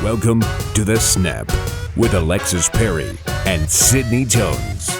Welcome to The Snap with Alexis Perry and Sydney Jones.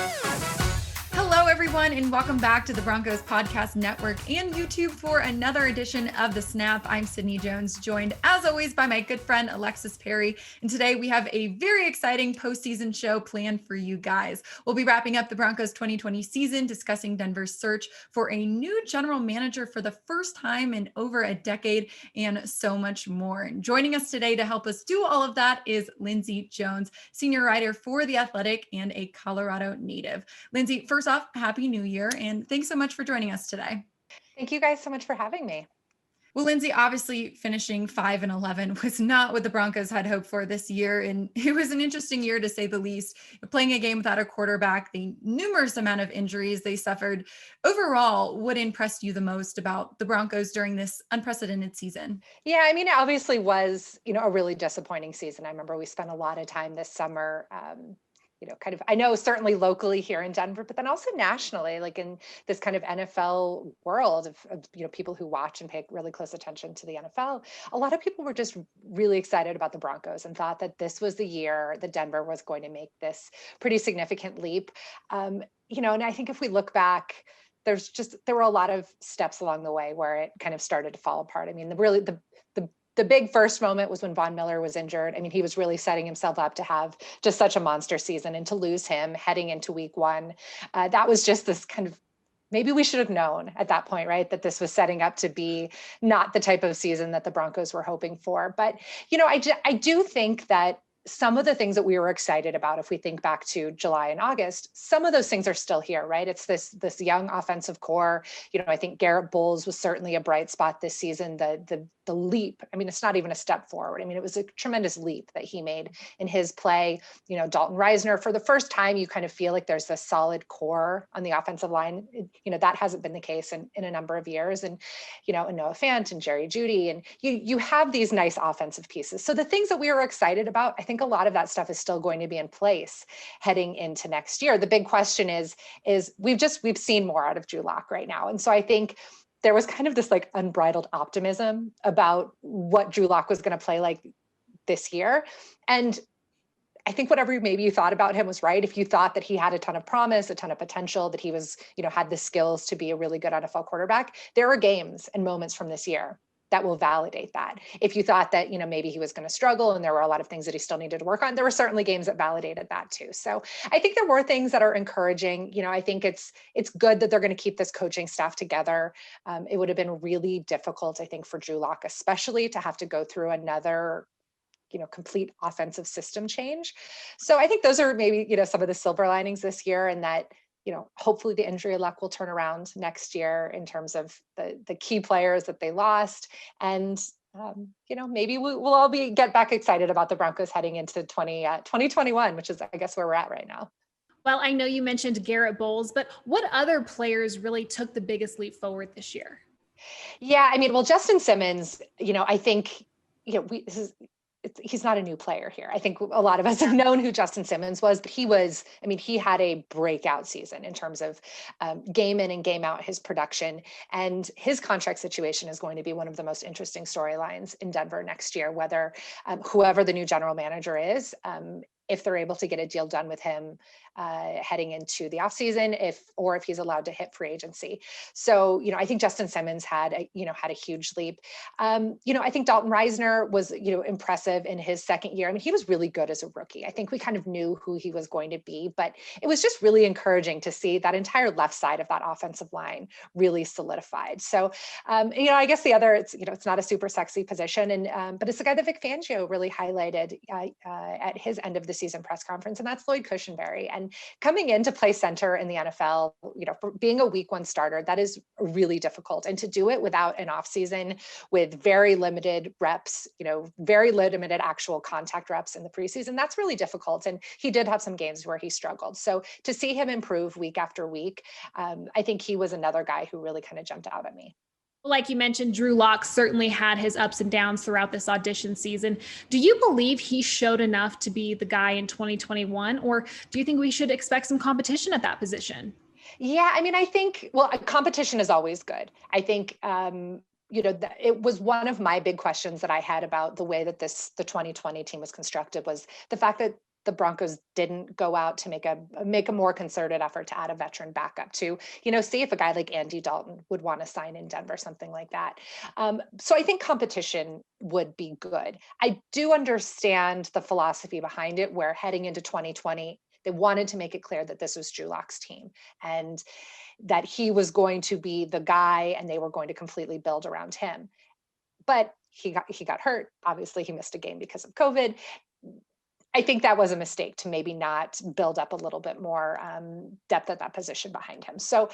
Hello, everyone, and welcome back to the Broncos Podcast Network and YouTube for another edition of The Snap. I'm Sydney Jones, joined as always by my good friend Alexis Perry. And today we have a very exciting postseason show planned for you guys. We'll be wrapping up the Broncos 2020 season, discussing Denver's search for a new general manager for the first time in over a decade, and so much more. And joining us today to help us do all of that is Lindsay Jones, senior writer for The Athletic and a Colorado native. Lindsay, first off, Happy New Year, and thanks so much for joining us today. Thank you guys so much for having me. Well, Lindsay, obviously finishing 5-11 was not what the Broncos had hoped for this year, and it was an interesting year to say the least. Playing a game without a quarterback, the numerous amount of injuries they suffered. Overall, what impressed you the most about the Broncos during this unprecedented season? Yeah, I mean, it obviously was, a really disappointing season. I remember we spent a lot of time this summer I know certainly locally here in Denver, but then also nationally, like in this kind of NFL world of people who watch and pay really close attention to the NFL. A lot of people were just really excited about the Broncos and thought that this was the year that Denver was going to make this pretty significant leap. And I think if we look back, there were a lot of steps along the way where it kind of started to fall apart. I mean, the big first moment was when Von Miller was injured. I mean, he was really setting himself up to have just such a monster season, and to lose him heading into week one, that was just this kind of, maybe we should have known at that point, right? That this was setting up to be not the type of season that the Broncos were hoping for. But, I do think that some of the things that we were excited about, if we think back to July and August, some of those things are still here, right? It's this young offensive core. I think Garrett Bowles was certainly a bright spot this season. The leap, I mean, it's not even a step forward. I mean, it was a tremendous leap that he made in his play. Dalton Reisner, for the first time, you kind of feel like there's this solid core on the offensive line. That hasn't been the case in a number of years. And, and Noah Fant and Jerry Jeudy, and you have these nice offensive pieces. So the things that we were excited about, I think a lot of that stuff is still going to be in place heading into next year. The big question is we've seen more out of Drew Lock right now. And so I think there was kind of this like unbridled optimism about what Drew Lock was going to play like this year. And I think whatever maybe you thought about him was right. If you thought that he had a ton of promise, a ton of potential, that he was, had the skills to be a really good NFL quarterback, there are games and moments from this year that will validate that. If you thought that, maybe he was going to struggle and there were a lot of things that he still needed to work on, there were certainly games that validated that too. So I think there were things that are encouraging. I think it's good that they're going to keep this coaching staff together. It would have been really difficult, I think, for Drew Lock, especially to have to go through another complete offensive system change. So I think those are maybe, some of the silver linings this year, and that, hopefully the injury luck will turn around next year in terms of the key players that they lost. And, maybe we'll all get back excited about the Broncos heading into 2021, which is, I guess, where we're at right now. Well, I know you mentioned Garrett Bowles, but what other players really took the biggest leap forward this year? Yeah, I mean, well, Justin Simmons, I think, he's not a new player here. I think a lot of us have known who Justin Simmons was, but he had a breakout season in terms of game in and game out, his production, and his contract situation is going to be one of the most interesting storylines in Denver next year, whether whoever the new general manager is, if they're able to get a deal done with him heading into the offseason, if he's allowed to hit free agency. So, I think Justin Simmons had a huge leap. I think Dalton Reisner was, impressive in his second year. I mean, he was really good as a rookie. I think we kind of knew who he was going to be, but it was just really encouraging to see that entire left side of that offensive line really solidified. So, I guess the other, it's not a super sexy position, and but it's the guy that Vic Fangio really highlighted at his end of the season press conference, and that's Lloyd Cushenberry. And coming in to play center in the NFL, for being a week one starter, that is really difficult. And to do it without an offseason, with very limited reps, very limited actual contact reps in the preseason, that's really difficult. And he did have some games where he struggled. So to see him improve week after week, I think he was another guy who really kind of jumped out at me. Like you mentioned, Drew Lock certainly had his ups and downs throughout this audition season. Do you believe he showed enough to be the guy in 2021, or do you think we should expect some competition at that position? Yeah, I mean, I think, competition is always good. I think it was one of my big questions that I had about the way that the 2020 team was constructed, was the fact that the Broncos didn't go out to make a more concerted effort to add a veteran backup to, see if a guy like Andy Dalton would want to sign in Denver, something like that. So I think competition would be good. I do understand the philosophy behind it, where heading into 2020, they wanted to make it clear that this was Drew Lock's team and that he was going to be the guy and they were going to completely build around him. But he got hurt. Obviously, he missed a game because of COVID. I think that was a mistake to maybe not build up a little bit more depth at that position behind him. So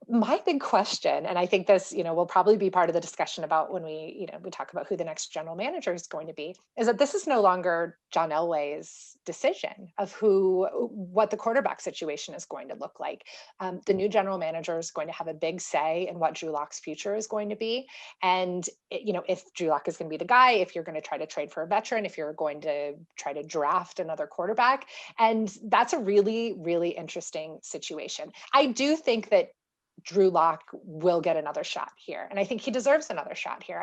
my big question, and I think this, will probably be part of the discussion about when we talk about who the next general manager is going to be, is that this is no longer John Elway's decision of what the quarterback situation is going to look like. The new general manager is going to have a big say in what Drew Lock's future is going to be. And, if Drew Lock is going to be the guy, if you're going to try to trade for a veteran, if you're going to try to draft another quarterback. And that's a really, really interesting situation. I do think that Drew Lock will get another shot here. And I think he deserves another shot here.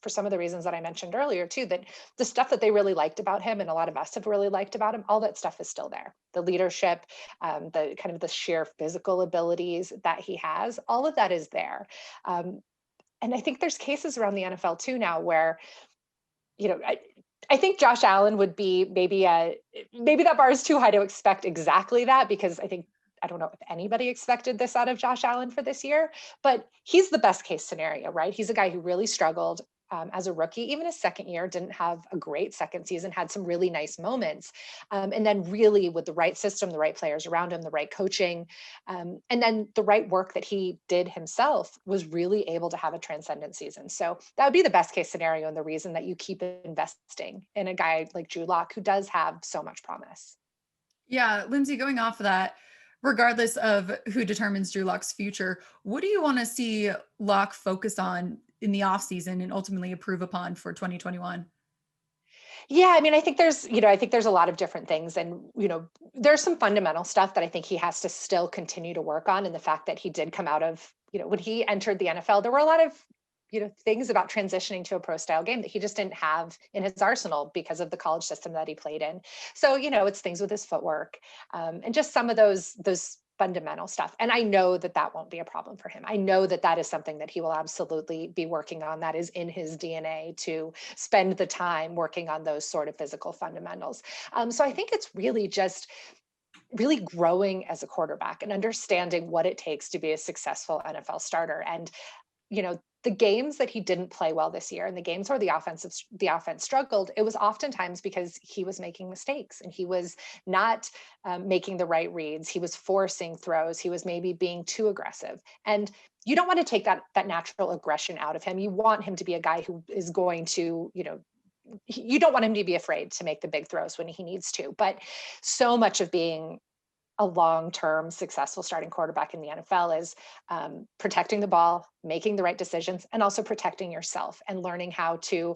For some of the reasons that I mentioned earlier too, that the stuff that they really liked about him and a lot of us have really liked about him, all that stuff is still there. The leadership, the kind of the sheer physical abilities that he has, all of that is there. And I think there's cases around the NFL too now where, I think Josh Allen would be maybe that bar is too high to expect exactly that, because I don't know if anybody expected this out of Josh Allen for this year, but he's the best case scenario, right? He's a guy who really struggled as a rookie. Even his second year, didn't have a great second season, had some really nice moments. And then really with the right system, the right players around him, the right coaching, and then the right work that he did himself, was really able to have a transcendent season. So that would be the best case scenario, and the reason that you keep investing in a guy like Drew Lock, who does have so much promise. Yeah, Lindsay, going off of that, regardless of who determines Drew Lock's future, what do you want to see Lock focus on in the offseason and ultimately improve upon for 2021? Yeah, I think there's a lot of different things. And, there's some fundamental stuff that I think he has to still continue to work on. And the fact that he did come out of, when he entered the NFL, there were a lot of, things about transitioning to a pro style game that he just didn't have in his arsenal because of the college system that he played in. So, it's things with his footwork, and just some of those fundamental stuff. And I know that won't be a problem for him. I know that is something that he will absolutely be working on. That is in his DNA, to spend the time working on those sort of physical fundamentals. So I think it's really just really growing as a quarterback and understanding what it takes to be a successful NFL starter. And, the games that he didn't play well this year, and the games where the offense struggled, it was oftentimes because he was making mistakes and he was not making the right reads. He was forcing throws. He was maybe being too aggressive. And you don't want to take that natural aggression out of him. You want him to be a guy who is going to, you don't want him to be afraid to make the big throws when he needs to. But so much of being a long-term successful starting quarterback in the NFL is protecting the ball, making the right decisions, and also protecting yourself and learning how to,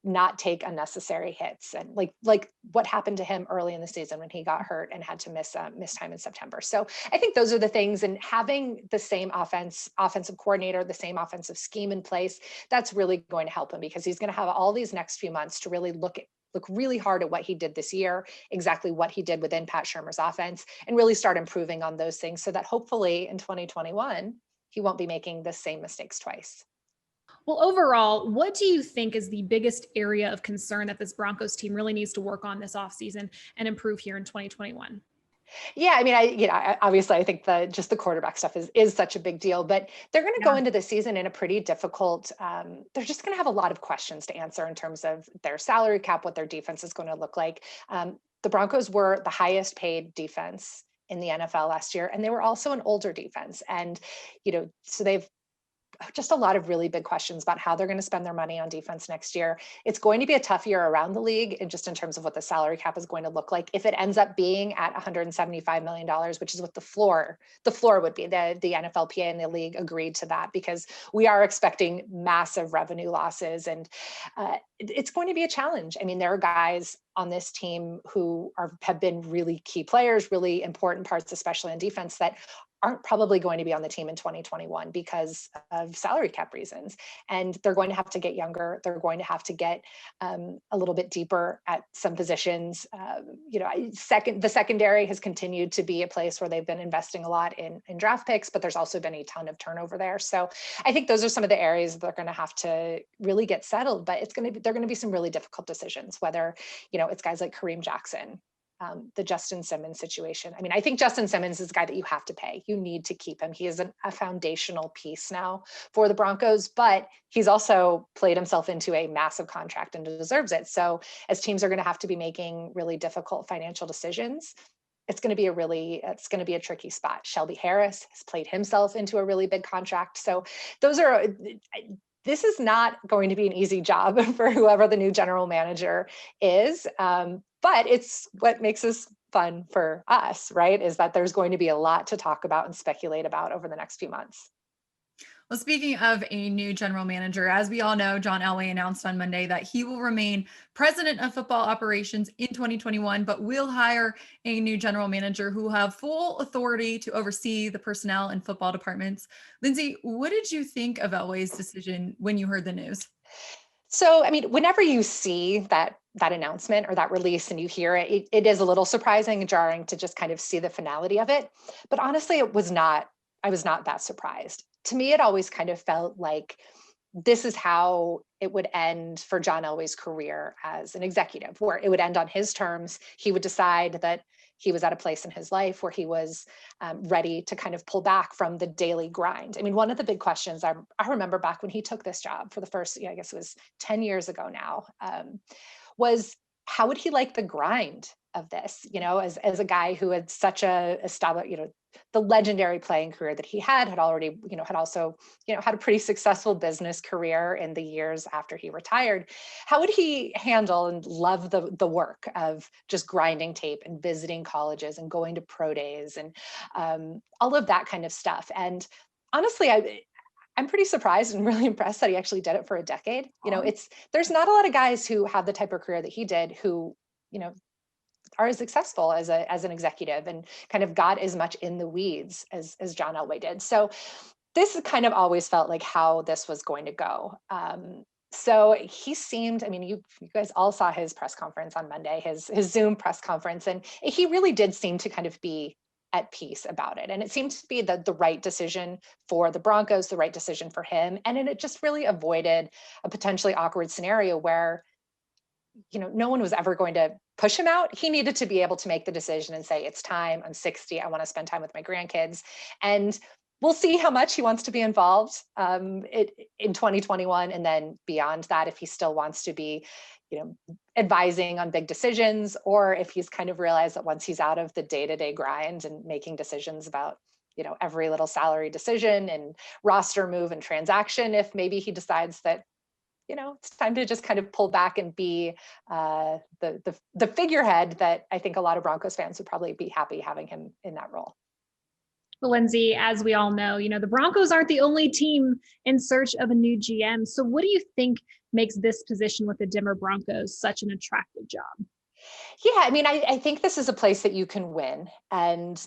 not take unnecessary hits. And like what happened to him early in the season when he got hurt and had to miss time in September. So I think those are the things, and having the same offensive coordinator, the same offensive scheme in place, that's really going to help him, because he's going to have all these next few months to really look really hard at what he did this year, exactly what he did within Pat Shurmur's offense, and really start improving on those things, so that hopefully in 2021, he won't be making the same mistakes twice. Well, overall, what do you think is the biggest area of concern that this Broncos team really needs to work on this offseason and improve here in 2021? Yeah, obviously I think the quarterback stuff is such a big deal, but they're going to go into the season in a pretty difficult, they're just going to have a lot of questions to answer in terms of their salary cap, what their defense is going to look like. The Broncos were the highest paid defense in the NFL last year, and they were also an older defense. And, so they've just a lot of really big questions about how they're going to spend their money on defense next year. It's going to be a tough year around the league, and just in terms of what the salary cap is going to look like. If it ends up being at $175 million, which is what the floor would be, the NFLPA and the league agreed to that, because we are expecting massive revenue losses, and it's going to be a challenge. There are guys on this team who have been really key players, really important parts, especially on defense, that aren't probably going to be on the team in 2021 because of salary cap reasons. And they're going to have to get younger. They're going to have to get a little bit deeper at some positions. The secondary has continued to be a place where they've been investing a lot in draft picks, but there's also been a ton of turnover there. So I think those are some of the areas that they're going to have to really get settled, but they're going to be some really difficult decisions, whether, it's guys like Kareem Jackson, the Justin Simmons situation. I mean, I think Justin Simmons is a guy that you have to pay. You need to keep him. He is a foundational piece now for the Broncos, but he's also played himself into a massive contract and deserves it. So as teams are going to have to be making really difficult financial decisions, it's going to be a tricky spot. Shelby Harris has played himself into a really big contract. So this is not going to be an easy job for whoever the new general manager is. But it's what makes this fun for us, right? Is that there's going to be a lot to talk about and speculate about over the next few months. Well, speaking of a new general manager, as we all know, John Elway announced on Monday that he will remain president of football operations in 2021, but will hire a new general manager who will have full authority to oversee the personnel and football departments. Lindsay, what did you think of Elway's decision when you heard the news? So, I mean, whenever you see that announcement or that release and you hear it, it is a little surprising and jarring to just kind of see the finality of it. But honestly, I was not that surprised. To me, it always kind of felt like this is how it would end for John Elway's career as an executive, where it would end on his terms. He would decide that he was at a place in his life where he was ready to kind of pull back from the daily grind. I mean, one of the big questions I remember back when he took this job for the first, I guess it was 10 years ago now, was how would he like the grind of this, as a guy who had such a established, the legendary playing career that he had already, had also, had a pretty successful business career in the years after he retired. How would he handle and love the work of just grinding tape and visiting colleges and going to pro days and all of that kind of stuff? And honestly, I'm pretty surprised and really impressed that he actually did it for a decade. There's not a lot of guys who have the type of career that he did who, are as successful as an executive and kind of got as much in the weeds as John Elway did. So this kind of always felt like how this was going to go. So he seemed, I mean, you guys all saw his press conference on Monday, his Zoom press conference, and he really did seem to kind of be at peace about it. And it seemed to be the right decision for the Broncos, the right decision for him. And it just really avoided a potentially awkward scenario where, no one was ever going to push him out. He needed to be able to make the decision and say, it's time, I'm 60, I want to spend time with my grandkids. And we'll see how much he wants to be involved in 2021. And then beyond that, if he still wants to be, advising on big decisions, or if he's kind of realized that once he's out of the day-to-day grind and making decisions about, every little salary decision and roster move and transaction, if maybe he decides that, it's time to just kind of pull back and be the figurehead that I think a lot of Broncos fans would probably be happy having him in that role. Well, Lindsay, as we all know, the Broncos aren't the only team in search of a new GM. So what do you think makes this position with the Denver Broncos such an attractive job? Yeah, I mean, I think this is a place that you can win. And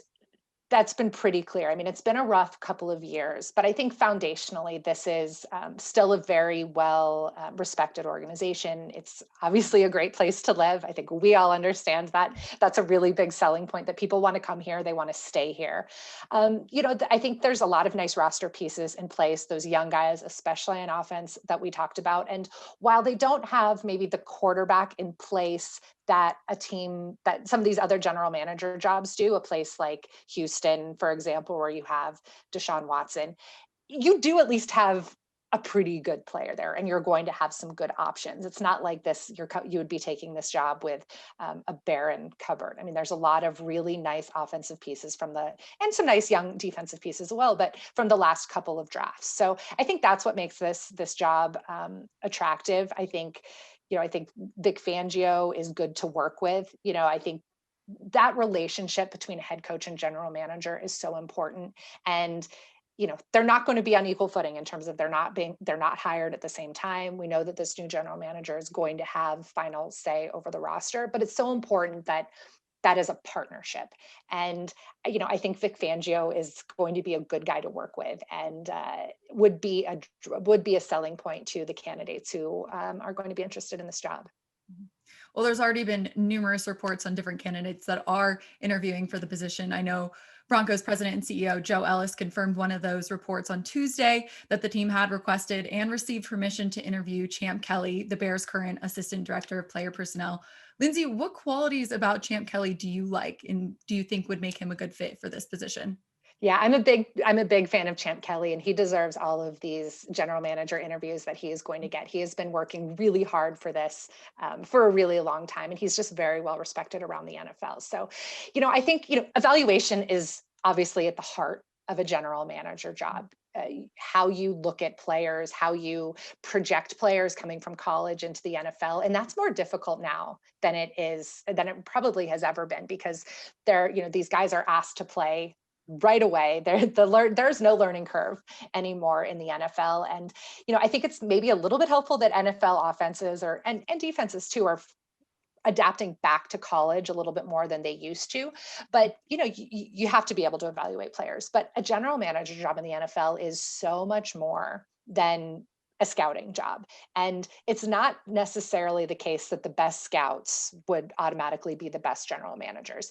that's been pretty clear. I mean, it's been a rough couple of years, but I think foundationally, this is still a very well respected organization. It's obviously a great place to live. I think we all understand that. That's a really big selling point, that people want to come here. They want to stay here. I think there's a lot of nice roster pieces in place, those young guys, especially on offense, that we talked about. And while they don't have maybe the quarterback in place that some of these other general manager jobs do, a place like Houston, for example, where you have Deshaun Watson, you do at least have a pretty good player there, and you're going to have some good options. It's not like this, you would be taking this job with a barren cupboard. I mean, there's a lot of really nice offensive pieces and some nice young defensive pieces as well, but from the last couple of drafts. So I think that's what makes this job attractive. I think Vic Fangio is good to work with. I think that relationship between a head coach and general manager is so important. And, they're not going to be on equal footing in terms of they're not hired at the same time. We know that this new general manager is going to have final say over the roster, but it's so important that that is a partnership. And, I think Vic Fangio is going to be a good guy to work with, and would be a selling point to the candidates who are going to be interested in this job. Well, there's already been numerous reports on different candidates that are interviewing for the position. I know Broncos president and CEO Joe Ellis confirmed one of those reports on Tuesday that the team had requested and received permission to interview Champ Kelly, the Bears' current assistant director of player personnel. Lindsay, what qualities about Champ Kelly do you like and do you think would make him a good fit for this position? Yeah, I'm a big fan of Champ Kelly, and he deserves all of these general manager interviews that he is going to get. He has been working really hard for this for a really long time, and he's just very well respected around the NFL. So, I think evaluation is obviously at the heart of a general manager job. How you look at players, how you project players coming from college into the NFL, and that's more difficult now than it probably has ever been, because these guys are asked to play right away. There's no learning curve anymore in the NFL. And, I think it's maybe a little bit helpful that NFL offenses and defenses too are adapting back to college a little bit more than they used to. But, you have to be able to evaluate players. But a general manager job in the NFL is so much more than a scouting job. And it's not necessarily the case that the best scouts would automatically be the best general managers.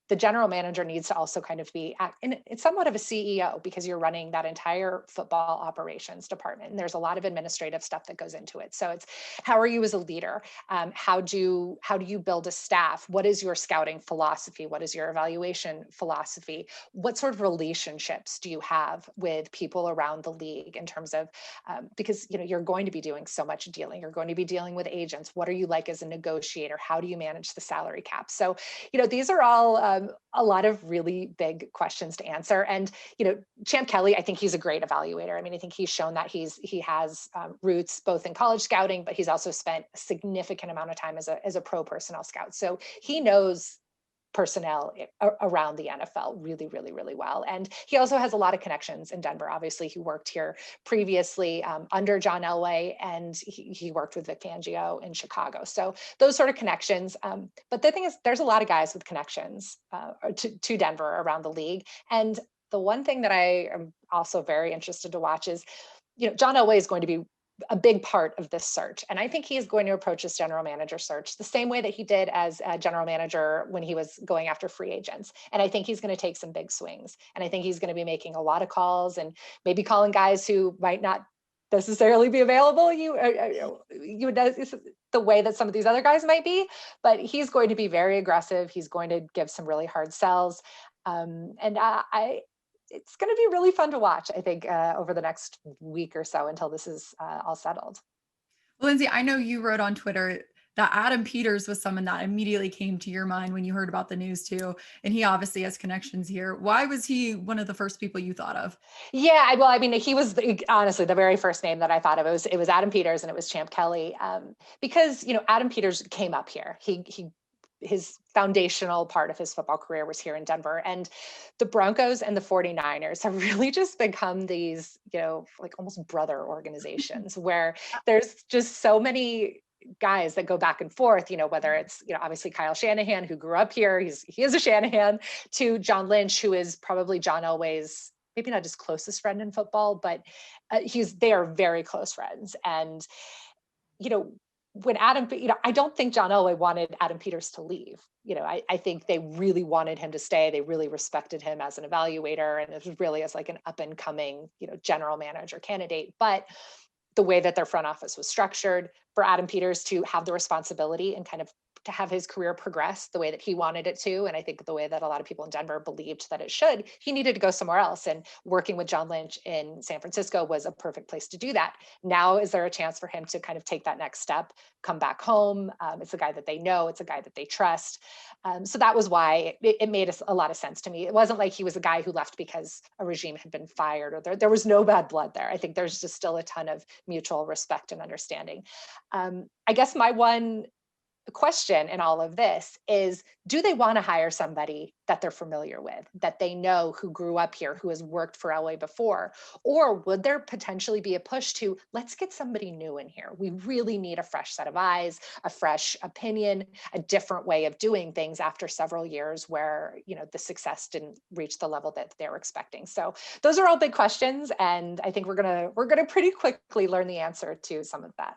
The general manager needs to also kind of be it's somewhat of a CEO, because you're running that entire football operations department. And there's a lot of administrative stuff that goes into it. So it's, how are you as a leader? How do you build a staff? What is your scouting philosophy? What is your evaluation philosophy? What sort of relationships do you have with people around the league in terms of, because, you're going to be doing so much dealing. You're going to be dealing with agents. What are you like as a negotiator? How do you manage the salary cap? So, these are all a lot of really big questions to answer. And, Champ Kelly, I think he's a great evaluator. I mean, I think he's shown that he has roots both in college scouting, but he's also spent a significant amount of time as a pro personnel scout. So he knows personnel around the NFL really, really, really well. And he also has a lot of connections in Denver. Obviously, he worked here previously under John Elway, and he worked with Vic Fangio in Chicago. So those sort of connections. But the thing is, there's a lot of guys with connections to Denver around the league. And the one thing that I am also very interested to watch is, John Elway is going to be a big part of this search. And I think he is going to approach this general manager search the same way that he did as a general manager when he was going after free agents. And I think he's going to take some big swings. And I think he's going to be making a lot of calls and maybe calling guys who might not necessarily be available. You would know the way that some of these other guys might be, but he's going to be very aggressive. He's going to give some really hard sells. It's going to be really fun to watch, I think, over the next week or so until this is all settled. Lindsay, I know you wrote on Twitter that Adam Peters was someone that immediately came to your mind when you heard about the news too. And he obviously has connections here. Why was he one of the first people you thought of? Yeah, well, I mean, he was honestly the very first name that I thought of. It was Adam Peters and it was Champ Kelly, because, Adam Peters came up here. His foundational part of his football career was here in Denver. And the Broncos and the 49ers have really just become these, like almost brother organizations where there's just so many guys that go back and forth, whether it's, obviously Kyle Shanahan, who grew up here, he is a Shanahan, to John Lynch, who is probably John Elway's, maybe not his closest friend in football, but they are very close friends. And, when Adam, I don't think John Elway wanted Adam Peters to leave. I think they really wanted him to stay. They really respected him as an evaluator and as really as like an up and coming, general manager candidate. But the way that their front office was structured for Adam Peters to have the responsibility and kind of to have his career progress the way that he wanted it to, and I think the way that a lot of people in Denver believed that it should, he needed to go somewhere else. And working with John Lynch in San Francisco was a perfect place to do that. Now, is there a chance for him to kind of take that next step, come back home? It's a guy that they know, it's a guy that they trust. So that was why it made a lot of sense to me. It wasn't like he was a guy who left because a regime had been fired, or there was no bad blood there. I think there's just still a ton of mutual respect and understanding. I guess my one the question in all of this is, do they want to hire somebody that they're familiar with, that they know, who grew up here, who has worked for Elway before? Or would there potentially be a push to, let's get somebody new in here? We really need a fresh set of eyes, a fresh opinion, a different way of doing things after several years where, the success didn't reach the level that they were expecting. So those are all big questions. And I think we're gonna pretty quickly learn the answer to some of that.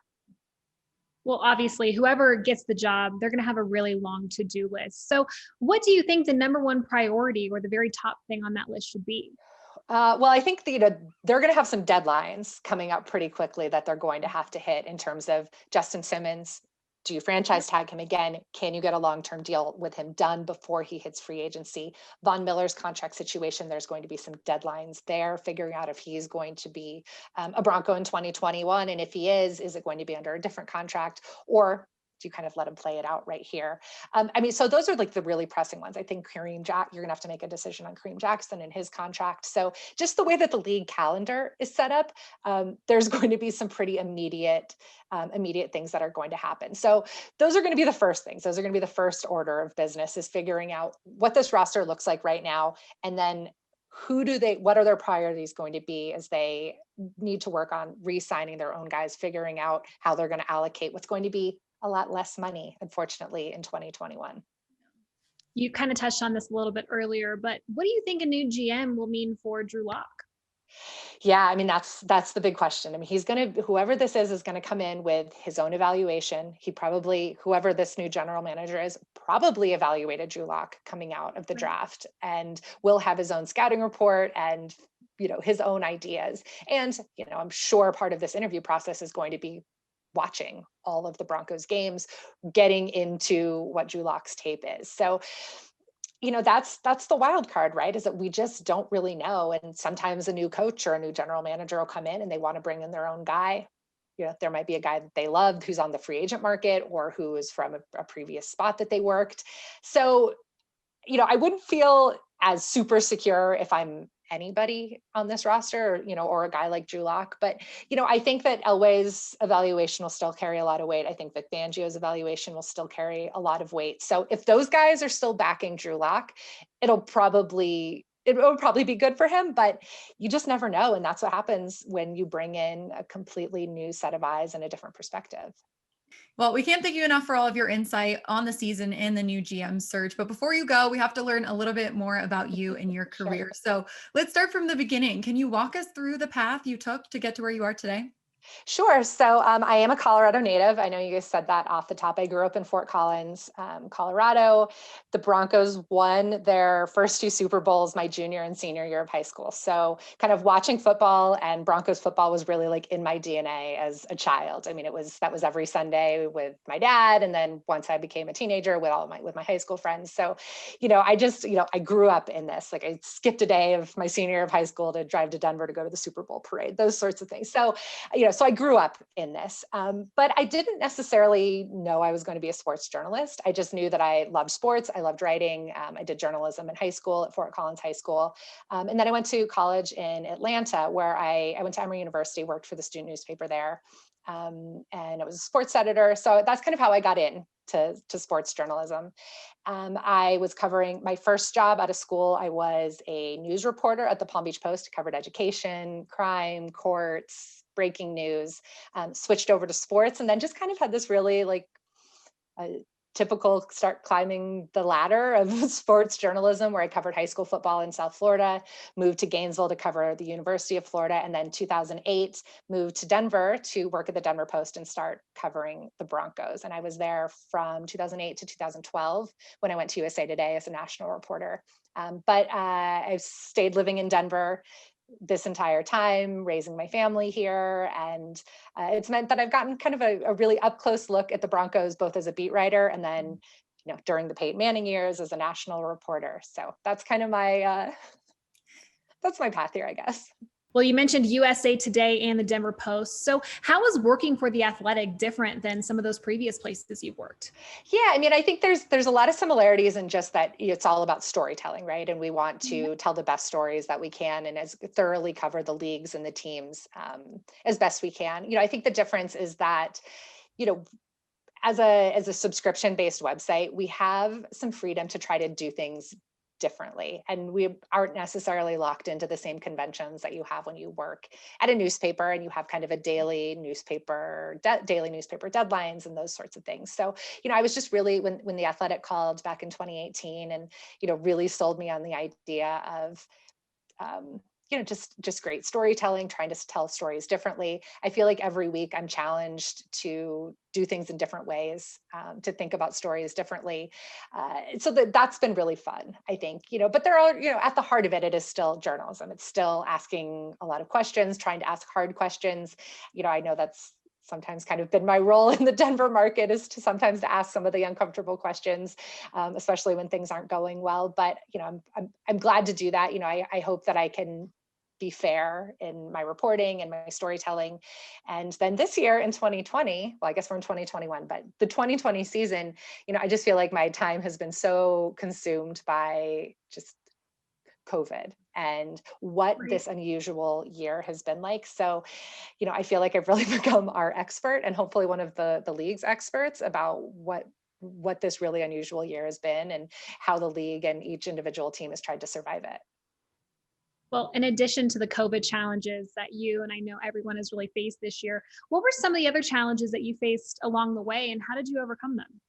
Well, obviously, whoever gets the job, they're going to have a really long to-do list. So, what do you think the number one priority or the very top thing on that list should be? Well, I think that, they're going to have some deadlines coming up pretty quickly that they're going to have to hit in terms of Justin Simmons. Do you franchise tag him again? Can you get a long-term deal with him done before he hits free agency? Von Miller's contract situation, there's going to be some deadlines there, figuring out if he's going to be a Bronco in 2021. And if he is it going to be under a different contract, or do you kind of let him play it out right here? So those are like the really pressing ones. I think you're going to have to make a decision on Kareem Jackson and his contract. So just the way that the league calendar is set up, there's going to be some pretty immediate things that are going to happen. So those are going to be the first things. Those are going to be the first order of business, is figuring out what this roster looks like right now. And then what are their priorities going to be as they need to work on re-signing their own guys, figuring out how they're going to allocate what's going to be a lot less money, unfortunately, in 2021. You kind of touched on this a little bit earlier, but what do you think a new GM will mean for Drew Lock? Yeah, that's the big question. Whoever this is going to come in with his own evaluation. Whoever this new general manager is, probably evaluated Drew Lock coming out of the draft, and will have his own scouting report and his own ideas. And I'm sure part of this interview process is going to be watching all of the Broncos games, getting into what Drew Lock's tape is. So, that's the wild card, right? Is that we just don't really know. And sometimes a new coach or a new general manager will come in and they want to bring in their own guy. There might be a guy that they loved who's on the free agent market, or who is from a previous spot that they worked. So, I wouldn't feel as super secure if I'm anybody on this roster, or a guy like Drew Lock. But, I think that Elway's evaluation will still carry a lot of weight. I think that Fangio's evaluation will still carry a lot of weight. So if those guys are still backing Drew Lock, it will probably be good for him, but you just never know. And that's what happens when you bring in a completely new set of eyes and a different perspective. Well, we can't thank you enough for all of your insight on the season and the new GM search. But before you go, we have to learn a little bit more about you and your career. Sure. So let's start from the beginning. Can you walk us through the path you took to get to where you are today? Sure. So I am a Colorado native. I know you guys said that off the top. I grew up in Fort Collins, Colorado. The Broncos won their first two Super Bowls my junior and senior year of high school. So kind of watching football and Broncos football was really like in my DNA as a child. That was every Sunday with my dad. And then once I became a teenager with my high school friends. So, I grew up in this. Like, I skipped a day of my senior year of high school to drive to Denver to go to the Super Bowl parade, those sorts of things. So, so I grew up in this, but I didn't necessarily know I was going to be a sports journalist. I just knew that I loved sports. I loved writing. I did journalism in high school at Fort Collins High School. And then I went to college in Atlanta, where I went to Emory University, worked for the student newspaper there. And I was a sports editor. So that's kind of how I got in to sports journalism. I was covering my first job out of school. I was a news reporter at the Palm Beach Post, covered education, crime, courts, breaking news, switched over to sports, and then just kind of had this really typical start climbing the ladder of sports journalism, where I covered high school football in South Florida, moved to Gainesville to cover the University of Florida, and then 2008 moved to Denver to work at the Denver Post and start covering the Broncos. And I was there from 2008 to 2012 when I went to USA Today as a national reporter. But I've stayed living in Denver this entire time, raising my family here. And it's meant that I've gotten kind of a really up close look at the Broncos, both as a beat writer and then, during the Peyton Manning years as a national reporter. So that's kind of that's my path here, I guess. Well, you mentioned USA Today and the Denver Post. So how is working for The Athletic different than some of those previous places you've worked? Yeah, I think there's a lot of similarities in just that it's all about storytelling, right? And we want to tell the best stories that we can and as thoroughly cover the leagues and the teams as best we can. I think the difference is that, as a subscription-based website, we have some freedom to try to do things differently. And we aren't necessarily locked into the same conventions that you have when you work at a newspaper and you have kind of a daily newspaper deadlines and those sorts of things. So, I was just really, when The Athletic called back in 2018 and, really sold me on the idea of, just great storytelling, trying to tell stories differently. I feel like every week I'm challenged to do things in different ways, to think about stories differently. So that's been really fun, I think, but there are, at the heart of it, it is still journalism. It's still asking a lot of questions, trying to ask hard questions. I know that's sometimes kind of been my role in the Denver market, is to sometimes to ask some of the uncomfortable questions, especially when things aren't going well. But I'm glad to do that. I hope that I can be fair in my reporting and my storytelling. And then this year in 2020, well, I guess we're in 2021, but the 2020 season, I just feel like my time has been so consumed by just COVID and what this unusual year has been like. So, I feel like I've really become our expert and hopefully one of the league's experts about what this really unusual year has been and how the league and each individual team has tried to survive it. Well, in addition to the COVID challenges that you and I know everyone has really faced this year, what were some of the other challenges that you faced along the way and how did you overcome them?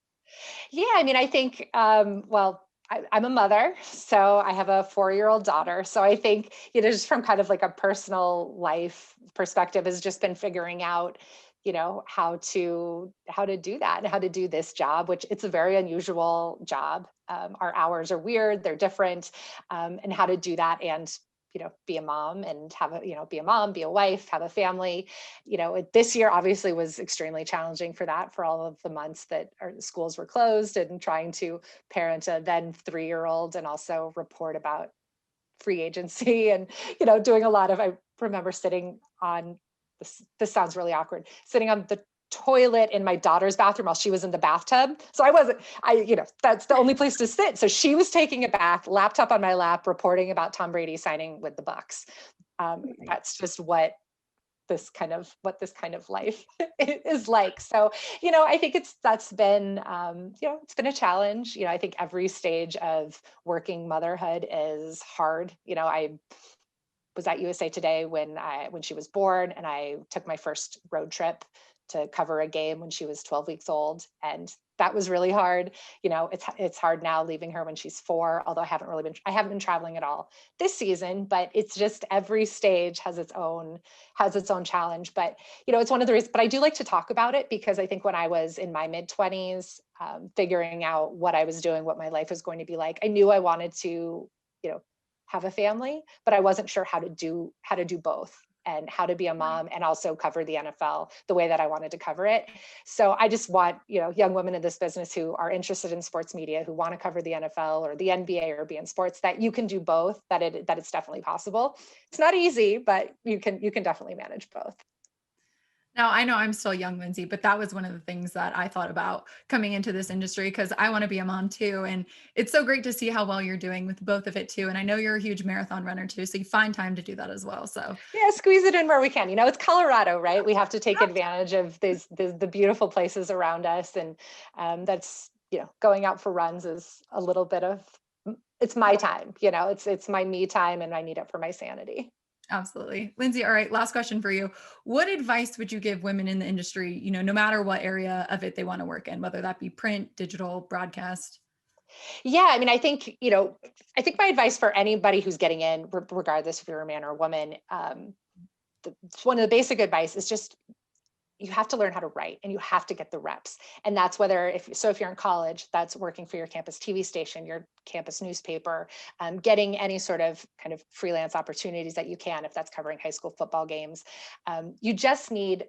Yeah, I think, I'm a mother, so I have a 4-year-old daughter. So I think, just from kind of like a personal life perspective, has just been figuring out, how to do that and how to do this job, which it's a very unusual job. Our hours are weird, they're different, and how to do that and be a mom and be a mom, be a wife, have a family. This year obviously was extremely challenging for that, for all of the months that our schools were closed and trying to parent a then 3-year-old and also report about free agency and, doing a lot of, I remember sitting on this sounds really awkward, sitting on the toilet in my daughter's bathroom while she was in the bathtub. So that's the only place to sit. So she was taking a bath, laptop on my lap, reporting about Tom Brady signing with the Bucks. That's just what this kind of life is like. So, I think that's been, it's been a challenge. I think every stage of working motherhood is hard. I was at USA Today when she was born, and I took my first road trip to cover a game when she was 12 weeks old. And that was really hard. It's hard now leaving her when she's 4, although I haven't been traveling at all this season, but it's just every stage has its own challenge. But, it's one of the reasons, but I do like to talk about it because I think when I was in my mid-20s, figuring out what I was doing, what my life was going to be like, I knew I wanted to, have a family, but I wasn't sure how to do both and how to be a mom and also cover the NFL the way that I wanted to cover it. So I just want, young women in this business who are interested in sports media, who want to cover the NFL or the NBA or be in sports, that you can do both, that it's definitely possible. It's not easy, but you can definitely manage both. Now, I know I'm still young, Lindsay, but that was one of the things that I thought about coming into this industry because I want to be a mom too. And it's so great to see how well you're doing with both of it too. And I know you're a huge marathon runner too, so you find time to do that as well. So yeah, squeeze it in where we can. It's Colorado, right? We have to take advantage of the beautiful places around us. And that's, going out for runs is a little bit of, it's my time, it's my me time and I need it for my sanity. Absolutely. Lindsay, all right, last question for you. What advice would you give women in the industry, no matter what area of it they want to work in, whether that be print, digital, broadcast? Yeah, I think, my advice for anybody who's getting in, regardless if you're a man or a woman, one of the basic advice is just, you have to learn how to write and you have to get the reps. And that's if you're in college, that's working for your campus TV station, your campus newspaper, getting any sort of kind of freelance opportunities that you can, if that's covering high school football games. You just need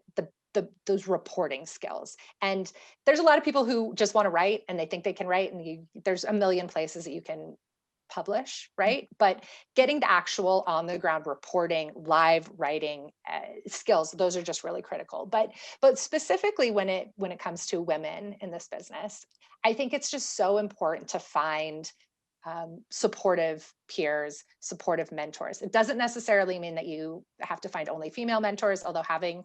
those reporting skills. And there's a lot of people who just want to write and they think they can write, and there's a million places that you can publish, right? But getting the actual on the ground reporting, live writing skills, those are just really critical. But specifically when it comes to women in this business, I think it's just so important to find supportive peers, supportive mentors. It doesn't necessarily mean that you have to find only female mentors, although having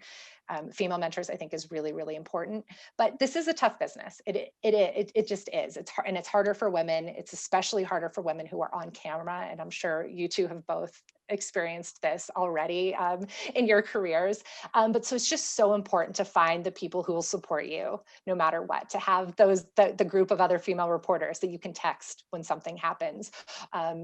female mentors, I think, is really, really important. But this is a tough business. It just is. It's hard, and it's harder for women. It's especially harder for women who are on camera. And I'm sure you two have both experienced this already in your careers. But so it's just so important to find the people who will support you no matter what, to have the group of other female reporters that you can text when something happens,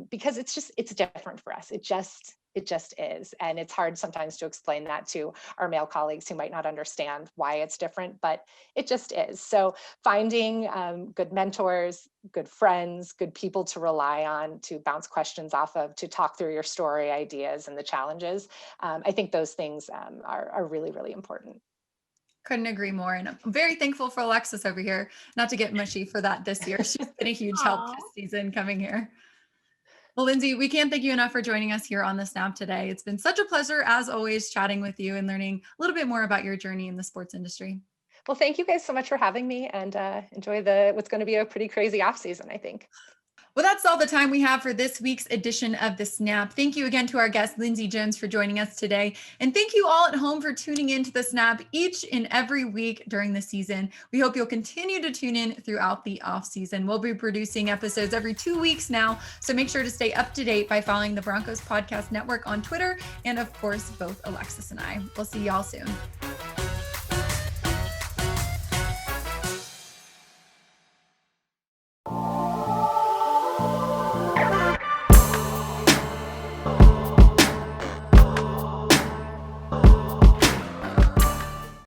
because it's different for us. It just is. And it's hard sometimes to explain that to our male colleagues who might not understand why it's different, but it just is. So finding good mentors, good friends, good people to rely on, to bounce questions off of, to talk through your story, ideas, and the challenges. I think those things are really, really important. Couldn't agree more. And I'm very thankful for Alexis over here, not to get mushy for that this year. She's been a huge help this season coming here. Well, Lindsay, we can't thank you enough for joining us here on The Snap today. It's been such a pleasure, as always, chatting with you and learning a little bit more about your journey in the sports industry. Well, thank you guys so much for having me, and enjoy what's going to be a pretty crazy off season, I think. Well, that's all the time we have for this week's edition of The Snap. Thank you again to our guest, Lindsay Jones, for joining us today. And thank you all at home for tuning in to The Snap each and every week during the season. We hope you'll continue to tune in throughout the off season. We'll be producing episodes every 2 weeks now, so make sure to stay up to date by following the Broncos Podcast Network on Twitter, and of course, both Alexis and I. We'll see y'all soon.